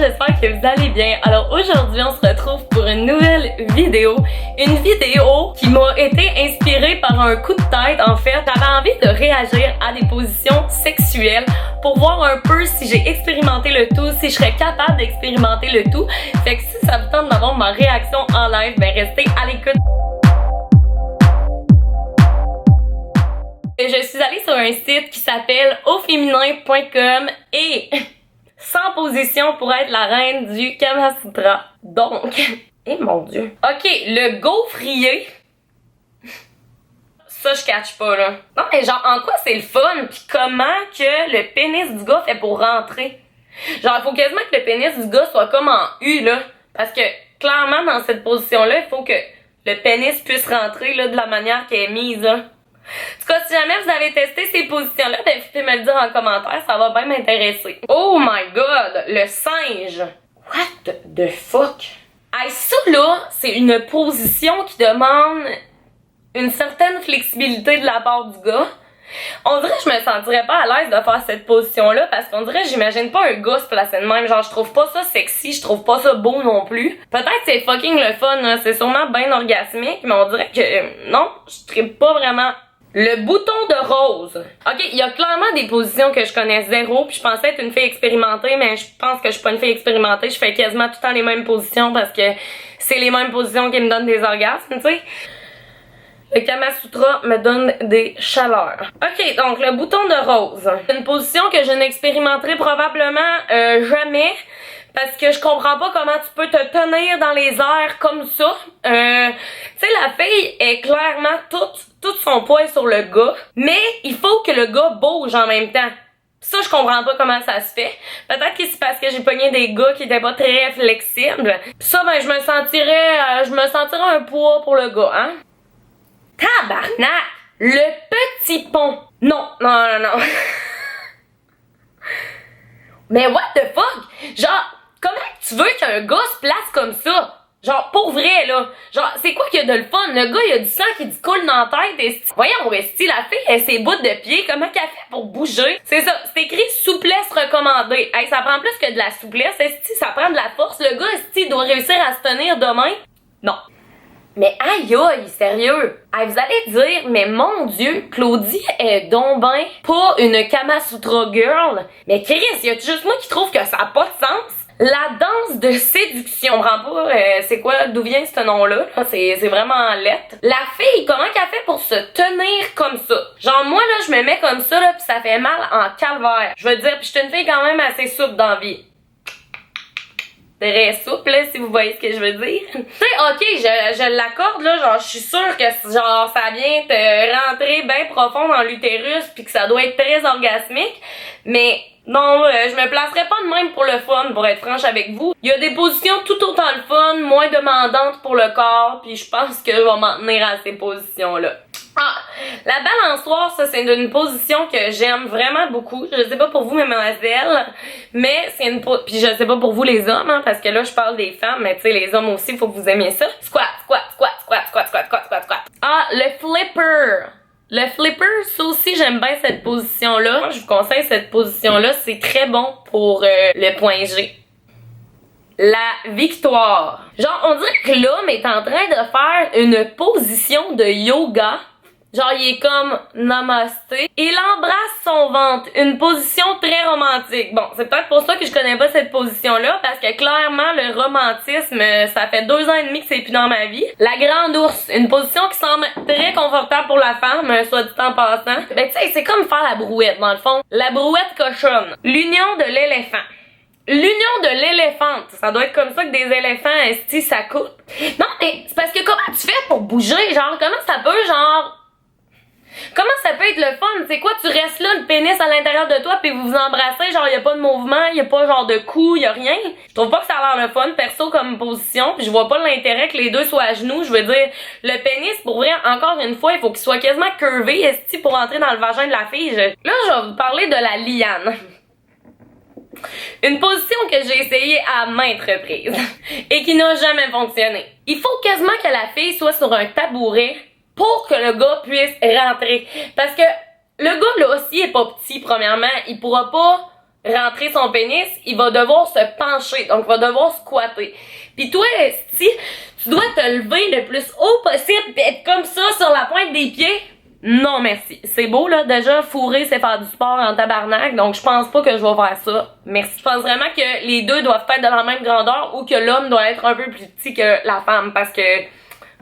j'espère que vous allez bien. Alors aujourd'hui, on se retrouve pour une nouvelle vidéo. Une vidéo qui m'a été inspirée par un coup de tête. En fait, j'avais envie de réagir à des positions sexuelles pour voir un peu si j'ai expérimenté le tout, si je serais capable d'expérimenter le tout. Fait que si ça vous tente d'avoir ma réaction en live, ben restez à l'écoute. Je suis allée sur un site qui s'appelle auféminin.com et 100 positions pour être la reine du Kama Sutra. Donc, eh mon Dieu. Ok, le gaufrier. Ça, je catch pas, là. Non, mais genre, en quoi c'est le fun? Pis comment que le pénis du gars fait pour rentrer? Genre, il faut quasiment que le pénis du gars soit comme en U, là. Parce que, clairement, dans cette position-là, il faut que le pénis puisse rentrer, là, de la manière qu'elle est mise, là. En tout cas, si jamais vous avez testé ces positions-là, ben, vous pouvez me le dire en commentaire, ça va bien m'intéresser. Oh my god, le singe! What the fuck? Hey, ça là, c'est une position qui demande une certaine flexibilité de la part du gars. On dirait que je me sentirais pas à l'aise de faire cette position-là parce qu'on dirait que j'imagine pas un gars se placer de même. Genre, je trouve pas ça sexy, je trouve pas ça beau non plus. Peut-être c'est fucking le fun, hein. C'est sûrement bien orgasmique, mais on dirait que non, je tripe pas vraiment. Le bouton de rose. Ok, il y a clairement des positions que je connais zéro, puis je pensais être une fille expérimentée, mais je pense que je suis pas une fille expérimentée. Je fais quasiment tout le temps les mêmes positions parce que c'est les mêmes positions qui me donnent des orgasmes, tu sais. Le Kama Sutra me donne des chaleurs. Ok, donc le bouton de rose. Une position que je n'expérimenterai probablement jamais. Parce que je comprends pas comment tu peux te tenir dans les airs comme ça. Tu sais, la fille est clairement tout son poids sur le gars. Mais il faut que le gars bouge en même temps. Ça, je comprends pas comment ça se fait. Peut-être que c'est parce que j'ai pogné des gars qui étaient pas très flexibles. Ça, ben, je me sentirais un poids pour le gars, hein. Tabarnak! Le petit pont. Non. Mais what the fuck? Genre, comment tu veux qu'un gars se place comme ça? Genre, pour vrai, là. Genre, c'est quoi qu'il y a de le fun? Le gars, il a du sang qui dit coule dans la tête. Esti. Voyons, esti, la fille, elle ses bouts de pied. Comment qu'elle fait pour bouger? C'est ça. C'est écrit souplesse recommandée. Hey, ça prend plus que de la souplesse, esti. Ça prend de la force. Le gars, esti, il doit réussir à se tenir demain. Non. Mais aïe aïe, sérieux! Hey, vous allez dire, mais mon Dieu, Claudie est donc ben pas une Kama Sutra girl. Mais Chris, y a juste moi qui trouve que ça a pas de sens? La danse de séduction. On comprend pas c'est quoi, d'où vient ce nom-là. C'est vraiment lettre. La fille, comment qu'elle fait pour se tenir comme ça? Genre moi là, je me mets comme ça là, pis ça fait mal en calvaire. Je veux dire, pis je suis une fille quand même assez souple dans la vie. Très souple, là, si vous voyez ce que je veux dire. Tu sais, ok, je l'accorde, là, genre, je suis sûre que, genre, ça vient te rentrer bien profond dans l'utérus pis que ça doit être très orgasmique, mais non, je me placerais pas de même pour le fun, pour être franche avec vous. Il y a des positions tout autant le fun, moins demandantes pour le corps, pis je pense que je vais m'en tenir à ces positions-là. Ah, la balançoire, ça c'est une position que j'aime vraiment beaucoup. Je sais pas pour vous, mademoiselle, mais c'est une puis je sais pas pour vous les hommes, hein, parce que là je parle des femmes, mais tu sais les hommes aussi, faut que vous aimiez ça. Squat. Ah, le flipper. Le flipper, ça aussi j'aime bien cette position-là. Moi je vous conseille cette position-là, c'est très bon pour le point G. La victoire. Genre, on dirait que l'homme est en train de faire une position de yoga. Genre, il est comme namasté. Il embrasse son ventre. Une position très romantique. Bon, c'est peut-être pour ça que je connais pas cette position-là, parce que clairement, le romantisme, ça fait 2 ans et demi que c'est plus dans ma vie. La grande ours. Une position qui semble très confortable pour la femme, soit dit en passant. Ben, tu sais, c'est comme faire la brouette, dans le fond. La brouette cochonne. L'union de l'éléphant. L'union de l'éléphant, ça doit être comme ça que des éléphants, esti, ça coûte. Non, mais c'est parce que comment tu fais pour bouger? Genre, comment ça peut, genre... Comment ça peut être le fun? C'est quoi, tu restes là, le pénis à l'intérieur de toi, puis vous vous embrassez, genre, y a pas de mouvement, y a pas genre de coup, y a rien. Je trouve pas que ça a l'air le fun, perso, comme position, puis je vois pas l'intérêt que les deux soient à genoux. Je veux dire, le pénis, pour vrai, encore une fois, il faut qu'il soit quasiment curvé, esti, pour entrer dans le vagin de la fille. Là, je vais vous parler de la liane. Une position que j'ai essayée à maintes reprises et qui n'a jamais fonctionné. Il faut quasiment que la fille soit sur un tabouret pour que le gars puisse rentrer. Parce que le gars, là, s'il est pas petit, premièrement, il pourra pas rentrer son pénis, il va devoir se pencher, donc il va devoir squatter. Puis toi, si tu dois te lever le plus haut possible pis être comme ça sur la pointe des pieds, non merci. C'est beau là, déjà fourrer c'est faire du sport en tabarnak, donc je pense pas que je vais faire ça. Merci. Je pense vraiment que les deux doivent être de la même grandeur ou que l'homme doit être un peu plus petit que la femme parce que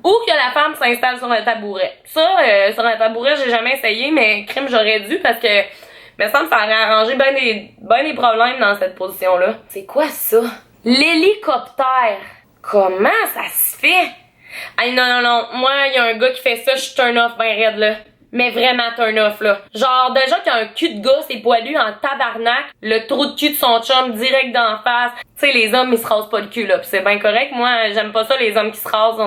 ou que la femme s'installe sur un tabouret. Ça, sur un tabouret, j'ai jamais essayé, mais crime, j'aurais dû parce que me semble que ça aurait arrangé ben des problèmes dans cette position-là. C'est quoi ça? L'hélicoptère. Comment ça se fait? Hey, non. Moi, il y a un gars qui fait ça, je suis turn off ben raide, là. Mais vraiment turn off, là. Genre, déjà qu'il y a un cul de gars, c'est poilu en tabarnak, le trou de cul de son chum direct d'en face. Tu sais, les hommes, ils se rasent pas le cul, là. Pis c'est bien correct. Moi, j'aime pas ça, les hommes qui se rasent.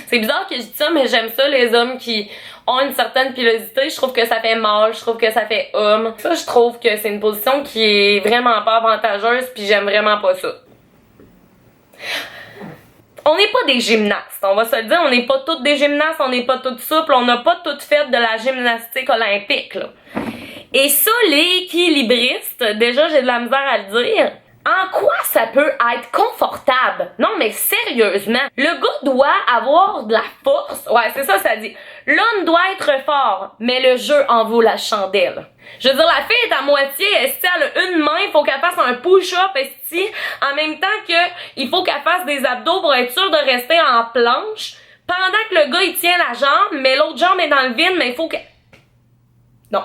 C'est bizarre que je dis ça, mais j'aime ça, les hommes qui ont une certaine pilosité. Je trouve que ça fait mâle, je trouve que ça fait homme. Ça, je trouve que c'est une position qui est vraiment pas avantageuse, pis j'aime vraiment pas ça. On n'est pas des gymnastes, on va se le dire, on n'est pas toutes des gymnastes, on n'est pas toutes souples, on n'a pas toutes fait de la gymnastique olympique, là. Et ça, l'équilibriste, déjà j'ai de la misère à le dire, en quoi ça peut être confortable? Non, mais sérieusement, le gars doit avoir de la force. Ouais, c'est ça, ça dit. L'homme doit être fort, mais le jeu en vaut la chandelle. Je veux dire, la fille est à moitié, esti, elle a une main, il faut qu'elle fasse un push-up, esti, en même temps que il faut qu'elle fasse des abdos pour être sûre de rester en planche, pendant que le gars, il tient la jambe, mais l'autre jambe est dans le vide, mais il faut que... Non.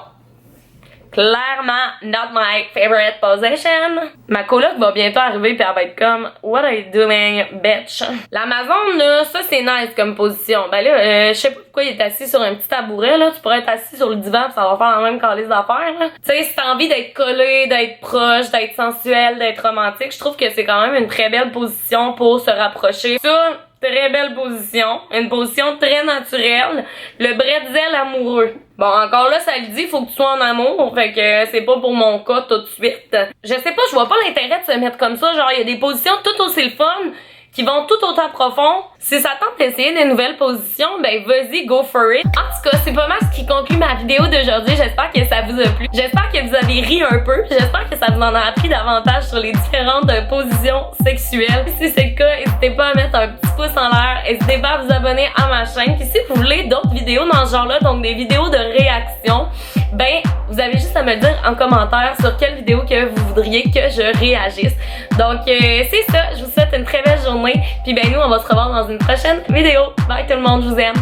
Clairement, not my favorite position. Ma coloc va bientôt arriver pis elle va être comme what are you doing, bitch? L'Amazon, là, ça c'est nice comme position. Ben là, je sais pas pourquoi il est assis sur un petit tabouret, là. Tu pourrais être assis sur le divan pis ça va faire la même calice d'affaires, là. Tu sais, si t'as envie d'être collé, d'être proche, d'être sensuel, d'être romantique, je trouve que c'est quand même une très belle position pour se rapprocher. Ça, très belle position. Une position très naturelle. Le bretzel amoureux. Bon, encore là, ça le dit, faut que tu sois en amour. Fait que c'est pas pour mon cas tout de suite. Je sais pas, je vois pas l'intérêt de se mettre comme ça. Genre, il y a des positions tout aussi le fun qui vont tout autant profond. Si ça tente d'essayer des nouvelles positions, ben vas-y, go for it. En tout cas, c'est pas mal ce qui conclut ma vidéo d'aujourd'hui. J'espère que ça vous a plu. J'espère que vous avez ri un peu. J'espère que ça vous en a appris davantage sur les différentes positions sexuelles. Si c'est le cas, n'hésitez pas à mettre un petit pouce en l'air. N'hésitez pas à vous abonner à ma chaîne. Puis si vous voulez d'autres vidéos dans ce genre-là, donc des vidéos de réaction, ben vous avez juste à me le dire en commentaire sur quelle vidéo que vous voudriez que je réagisse. Donc c'est ça, je vous souhaite une très belle journée. Puis ben nous, on va se revoir dans une prochaine vidéo. Bye tout le monde, je vous aime.